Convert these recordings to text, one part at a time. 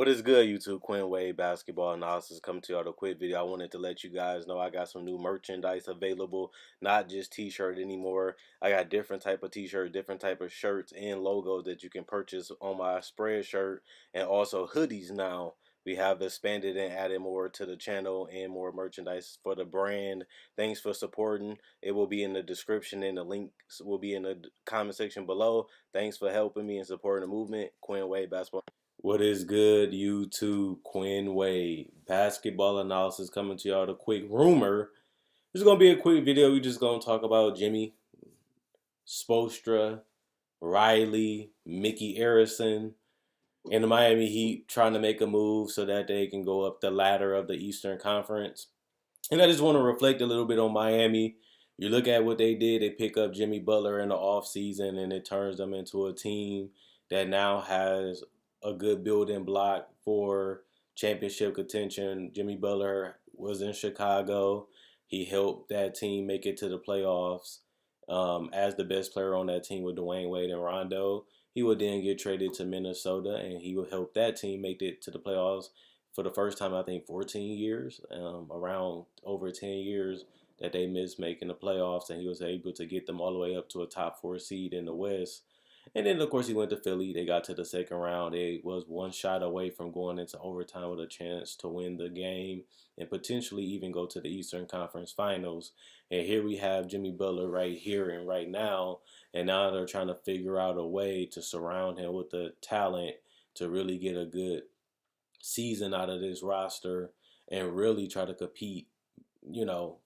is good, YouTube? Quinn Wade Basketball Analysis coming to y'all with a quick video. I wanted to let you guys know I got some new merchandise available, not just t-shirt anymore. I got different type of t-shirt, different type of shirts and logos that you can purchase on my spread shirt, and also hoodies now. We have expanded and added more to the channel and more merchandise for the brand. Thanks for supporting. It will be in the description and the links will be in the comment section below. Thanks for helping me and supporting the movement. Quinn Wade Basketball. What is good, YouTube? Quinn Wade Basketball Analysis coming to y'all with a quick rumor. This is going to be a quick video. We're just going to talk about Jimmy, Spoelstra, Riley, Mickey Arison, and the Miami Heat trying to make a move so that they can go up the ladder of the Eastern Conference. And I just want to reflect a little bit on Miami. You look at what they did. They pick up Jimmy Butler in the offseason, and it turns them into a team that now has a good building block for championship contention. Jimmy Butler was in Chicago. He helped that team make it to the playoffs as the best player on that team with Dwayne Wade and Rondo. He would then get traded to Minnesota, and he would help that team make it to the playoffs for the first time, I think, 14 years, around over 10 years that they missed making the playoffs, and he was able to get them all the way up to a top 4 seed in the West. And then, of course, he went to Philly. They got to the second round. They was one shot away from going into overtime with a chance to win the game and potentially even go to the Eastern Conference Finals. And here we have Jimmy Butler right here and right now. And now they're trying to figure out a way to surround him with the talent to really get a good season out of this roster and really try to compete,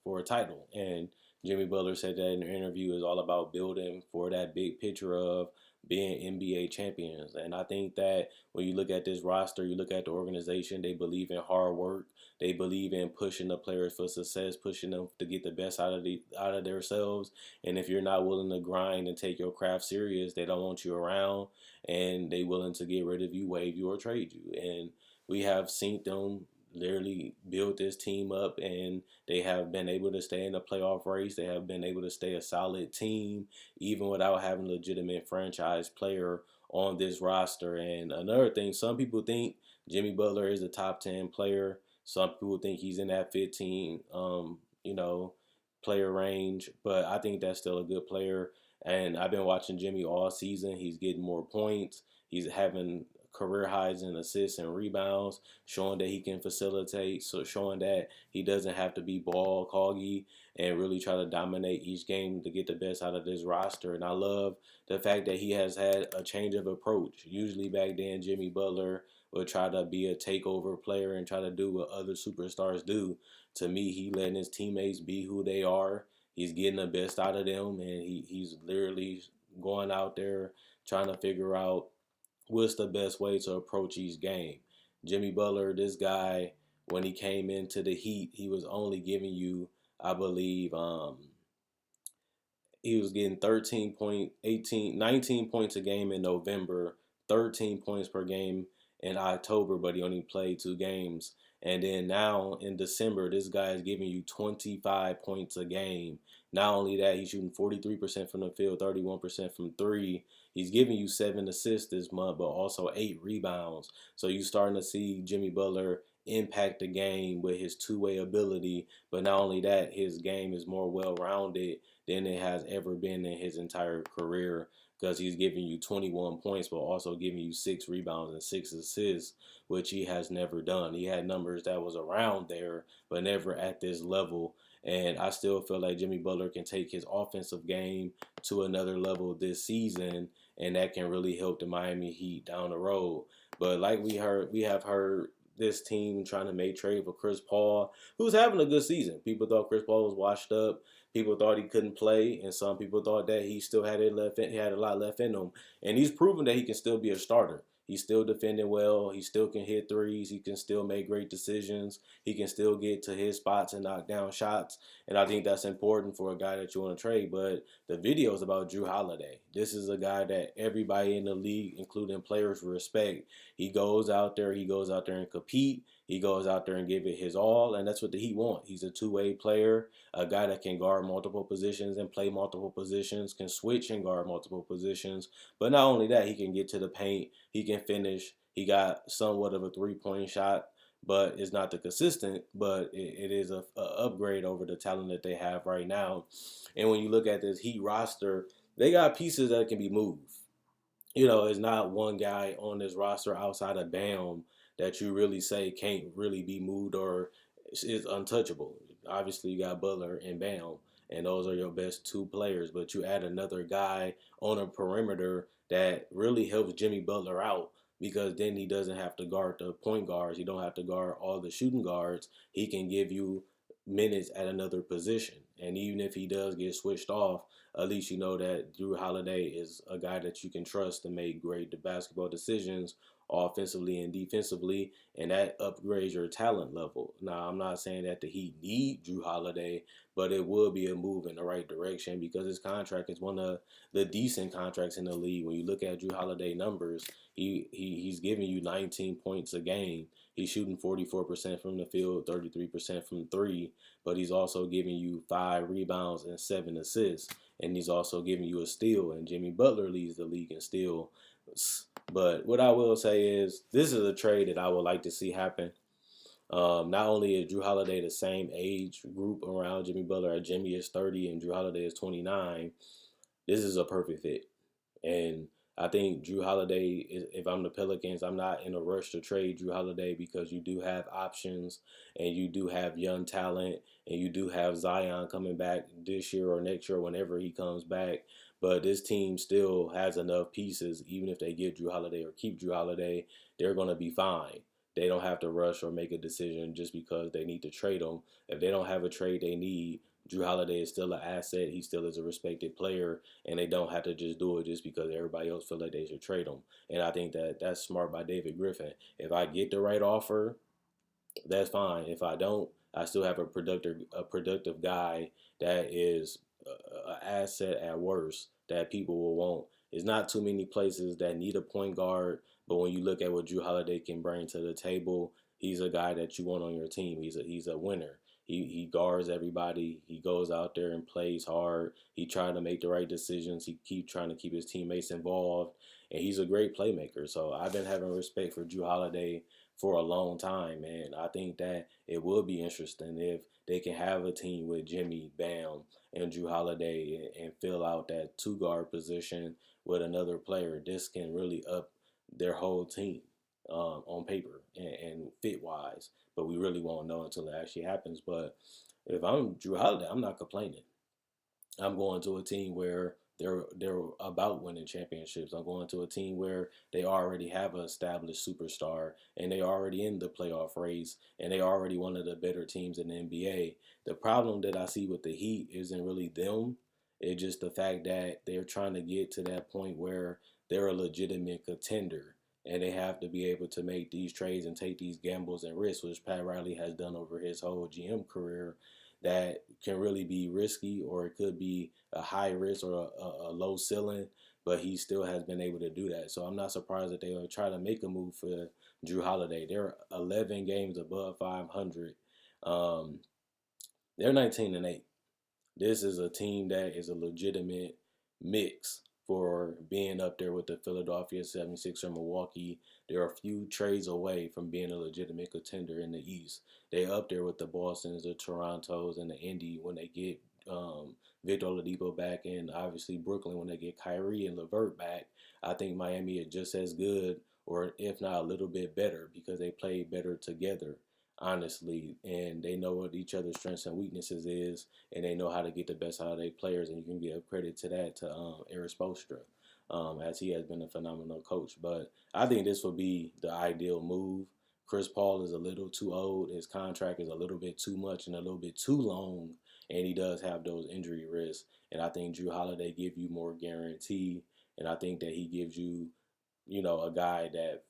for a title. And Jimmy Butler said that in the interview is all about building for that big picture of being NBA champions. And I think that when you look at this roster, you look at the organization, they believe in hard work. They believe in pushing the players for success, pushing them to get the best out of themselves. And if you're not willing to grind and take your craft serious, they don't want you around, and they willing to get rid of you, waive you, or trade you. And we have seen them literally build this team up, and they have been able to stay in the playoff race. They have been able to stay a solid team even without having a legitimate franchise player on this roster. And another thing, some people think Jimmy Butler is a top 10 player. Some people think he's in that 15 player range, but I think that's still a good player. And I've been watching Jimmy all season. He's getting more points. He's having career highs in assists and rebounds, showing that he can facilitate, so showing that he doesn't have to be ball coggy and really try to dominate each game to get the best out of this roster. And I love the fact that he has had a change of approach. Usually back then, Jimmy Butler would try to be a takeover player and try to do what other superstars do. To me, he letting his teammates be who they are. He's getting the best out of them, and he's literally going out there trying to figure out what's the best way to approach each game. Jimmy Butler, this guy, when he came into the Heat, he was only giving you, I believe, he was getting 19 points a game in November, 13 points per game in October, but he only played 2 games. And then now in December, this guy is giving you 25 points a game. Not only that, he's shooting 43% from the field, 31% from three. He's giving you 7 assists this month, but also 8 rebounds. So you're starting to see Jimmy Butler impact the game with his two-way ability. But not only that, his game is more well-rounded than it has ever been in his entire career, because he's giving you 21 points, but also giving you 6 rebounds and 6 assists, which he has never done. He had numbers that was around there, but never at this level. And I still feel like Jimmy Butler can take his offensive game to another level this season, and that can really help the Miami Heat down the road. But like we have heard this team trying to make trade for Chris Paul, who's having a good season. People thought Chris Paul was washed up. People thought he couldn't play, and some people thought that he still had it left. He had a lot left in him, and he's proven that he can still be a starter. He's still defending well. He still can hit threes. He can still make great decisions. He can still get to his spots and knock down shots. And I think that's important for a guy that you want to trade. But the video is about Jrue Holiday. This is a guy that everybody in the league, including players, respect. He goes out there and compete. He goes out there and give it his all, and that's what the Heat want. He's a two-way player, a guy that can guard multiple positions and play multiple positions, can switch and guard multiple positions. But not only that, he can get to the paint, he can finish, He got somewhat of a 3-point shot, but it's not the consistent, but it is a upgrade over the talent that they have right now. And when you look at this Heat roster, they got pieces that can be moved. It's not one guy on this roster outside of Bam that you really say can't really be moved or is untouchable. Obviously, you got Butler and Bam, and those are your best two players. But you add another guy on a perimeter that really helps Jimmy Butler out because then he doesn't have to guard the point guards. He don't have to guard all the shooting guards. He can give you minutes at another position. And even if he does get switched off, at least you know that Jrue Holiday is a guy that you can trust to make great basketball decisions offensively and defensively, and that upgrades your talent level. Now, I'm not saying that the Heat need Jrue Holiday, but it would be a move in the right direction because his contract is one of the decent contracts in the league. When you look at Jrue Holiday numbers, he's giving you 19 points a game. He's shooting 44% from the field, 33% from three, but he's also giving you 5 rebounds and 7 assists, and he's also giving you a steal. And Jimmy Butler leads the league in steal. But what I will say is, this is a trade that I would like to see happen. Not only is Jrue Holiday the same age group around Jimmy Butler, Jimmy is 30 and Jrue Holiday is 29, this is a perfect fit. And I think Jrue Holiday, if I'm the Pelicans, I'm not in a rush to trade Jrue Holiday because you do have options and you do have young talent and you do have Zion coming back this year or next year, whenever he comes back. But this team still has enough pieces. Even if they get Jrue Holiday or keep Jrue Holiday, they're going to be fine. They don't have to rush or make a decision just because they need to trade him. If they don't have a trade they need, Jrue Holiday is still an asset. He still is a respected player, and they don't have to just do it just because everybody else feel like they should trade him. And I think that that's smart by David Griffin. If I get the right offer, that's fine. If I don't, I still have a productive guy that is an asset at worst that people will want. There's not too many places that need a point guard, but when you look at what Jrue Holiday can bring to the table, he's a guy that you want on your team. He's a winner. He guards everybody. He goes out there and plays hard. He trying to make the right decisions. He keep trying to keep his teammates involved, and he's a great playmaker. So I've been having respect for Jrue Holiday for a long time, and I think that it would be interesting if they can have a team with Jimmy, Bam, and Jrue Holiday and fill out that two guard position with another player. This can really up their whole team on paper and fit wise, but we really won't know until it actually happens. But if I'm Jrue Holiday, I'm not complaining. I'm going to a team where they're about winning championships. I'm going to a team where they already have an established superstar and they already in the playoff race and they already one of the better teams in the NBA. The problem that I see with the Heat isn't really them. It's just the fact that they're trying to get to that point where they're a legitimate contender and they have to be able to make these trades and take these gambles and risks, which Pat Riley has done over his whole GM career, that can really be risky, or it could be a high risk or a low ceiling, but he still has been able to do that. So I'm not surprised that they will try to make a move for Jrue Holiday. They're 11 games above 500. Um, they're 19-8. This is a team that is a legitimate mix for being up there with the Philadelphia 76ers or Milwaukee. They're a few trades away from being a legitimate contender in the East. They up there with the Bostons, the Torontos, and the Indy when they get Victor Oladipo back, and obviously Brooklyn when they get Kyrie and LeVert back. I think Miami is just as good, or if not a little bit better, because they play better together, honestly, and they know what each other's strengths and weaknesses is, and they know how to get the best out of their players, and you can give credit to that to Eric Spoelstra, as he has been a phenomenal coach. But I think this would be the ideal move. Chris Paul is a little too old. His contract is a little bit too much and a little bit too long, and he does have those injury risks. And I think Jrue Holiday give you more guarantee, and I think that he gives you, a guy that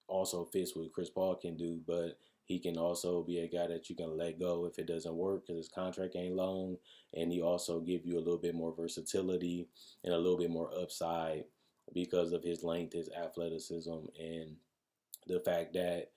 also fits what Chris Paul can do, but he can also be a guy that you can let go if it doesn't work because his contract ain't long, and he also give you a little bit more versatility and a little bit more upside because of his length, his athleticism, and the fact that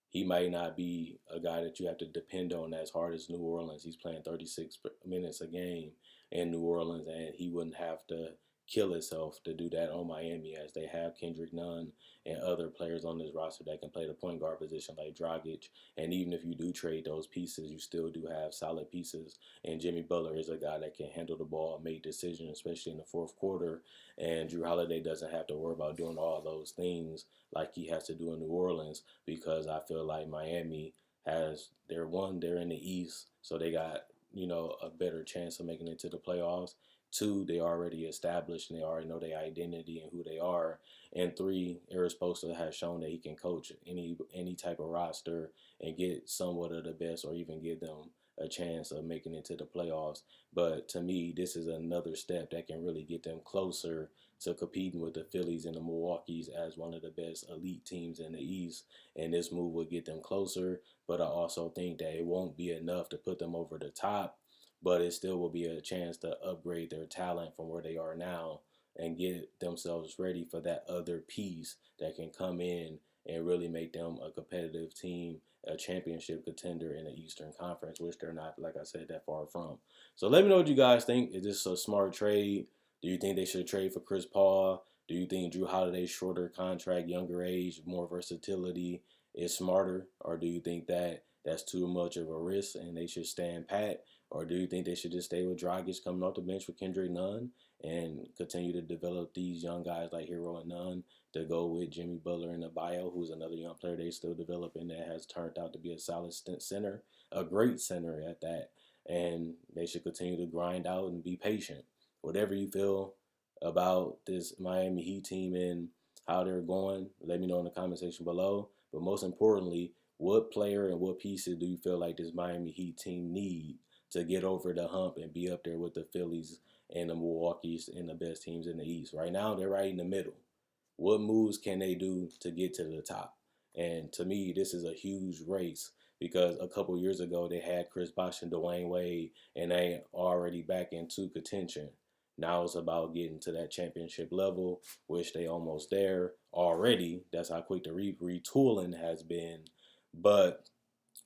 he might not be a guy that you have to depend on as hard as New Orleans. He's playing 36 minutes a game in New Orleans, and he wouldn't have to kill itself to do that on Miami, as they have Kendrick Nunn and other players on this roster that can play the point guard position like Dragic. And even if you do trade those pieces, you still do have solid pieces. And Jimmy Butler is a guy that can handle the ball, make decisions, especially in the fourth quarter. And Jrue Holiday doesn't have to worry about doing all those things like he has to do in New Orleans, because I feel like Miami they're in the East, so they got, a better chance of making it to the playoffs. Two, they already established and they already know their identity and who they are. And three, Eris Spoelstra has shown that he can coach any type of roster and get somewhat of the best, or even give them a chance of making it to the playoffs. But to me, this is another step that can really get them closer to competing with the Phillies and the Milwaukees as one of the best elite teams in the East. And this move will get them closer. But I also think that it won't be enough to put them over the top, but it still will be a chance to upgrade their talent from where they are now and get themselves ready for that other piece that can come in and really make them a competitive team, a championship contender in the Eastern Conference, which they're not, like I said, that far from. So let me know what you guys think. Is this a smart trade? Do you think they should trade for Chris Paul? Do you think Jrue Holiday's shorter contract, younger age, more versatility is smarter? Or do you think that that's too much of a risk and they should stand pat? Or do you think they should just stay with Dragic coming off the bench with Kendrick Nunn and continue to develop these young guys like Hero and Nunn to go with Jimmy Butler and Adebayo, who's another young player they still developing that has turned out to be a solid center, a great center at that. And they should continue to grind out and be patient. Whatever you feel about this Miami Heat team and how they're going, let me know in the comment section below. But most importantly, what player and what pieces do you feel like this Miami Heat team need to get over the hump and be up there with the Phillies and the Milwaukees and the best teams in the East? Right now, they're right in the middle. What moves can they do to get to the top? And to me, this is a huge race, because a couple years ago they had Chris Bosh and Dwayne Wade, and they already back into contention. Now it's about getting to that championship level, which they almost there already. That's how quick the retooling has been. But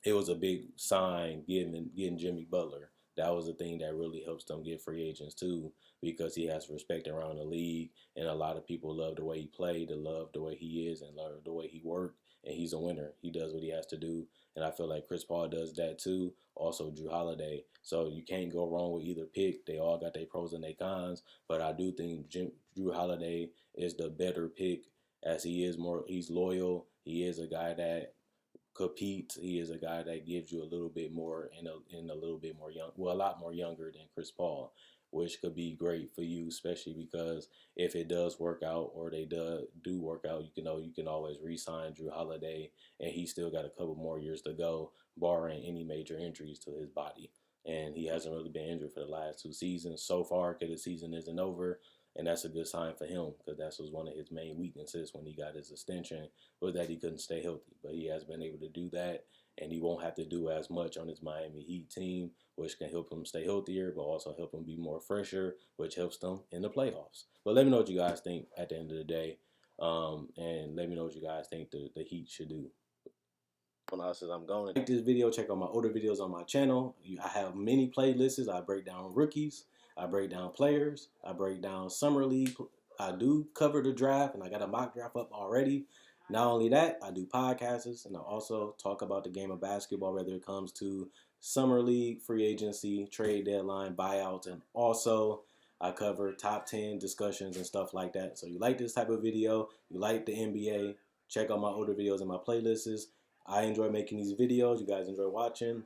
it was a big sign getting Jimmy Butler. That was the thing that really helps them get free agents too, because he has respect around the league, and a lot of people love the way he played, they love the way he is, and love the way he worked. And he's a winner. He does what he has to do, and I feel like Chris Paul does that too. Also, Jrue Holiday. So you can't go wrong with either pick. They all got their pros and their cons, but I do think Jrue Holiday is the better pick, as he is more. He's loyal. He is a guy that compete. He is a guy that gives you a little bit more and a little bit more young, well, a lot more younger than Chris Paul, which could be great for you, especially because if it does work out, or they do work out, you can always re-sign Jrue Holiday, and he still got a couple more years to go, barring any major injuries to his body. And he hasn't really been injured for the last two seasons so far, because the season isn't over. And that's a good sign for him, because that was one of his main weaknesses when he got his extension, was that he couldn't stay healthy. But he has been able to do that, and he won't have to do as much on his Miami Heat team, which can help him stay healthier, but also help him be more fresher, which helps them in the playoffs. But let me know what you guys think at the end of the day, and let me know what you guys think the Heat should do. As I'm going to like this video, check out my older videos on my channel. I have many playlists. I break down rookies, I break down players, I break down summer league. I do cover the draft, and I got a mock draft up already. Not only that, I do podcasts, and I also talk about the game of basketball, whether it comes to summer league, free agency, trade deadline, buyouts, and also I cover top 10 discussions and stuff like that. So you like this type of video, you like the NBA, check out my older videos and my playlists. I enjoy making these videos. You guys enjoy watching.